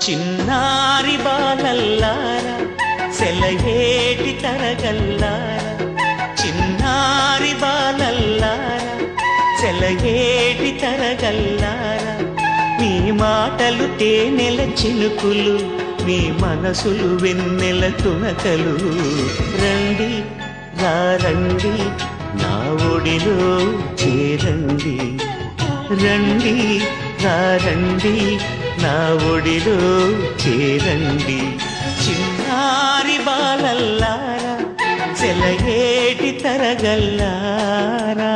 చిన్నారి బాలల్లారా సెలయేటి తరగల్లారా, చిన్నారి బాలల్లారా సెలయేటి తరగల్లారా, మీ మాటలు తేనెల చినుకులు, మీ మనసులు వెన్నెల తునకలు. రండి రండి నా ఒడిలో చేరండి, రండి రండి నా ఒడిలో చేరండి. చిన్నారి బాలల్లారా సెలయేటి తరగల్లారా.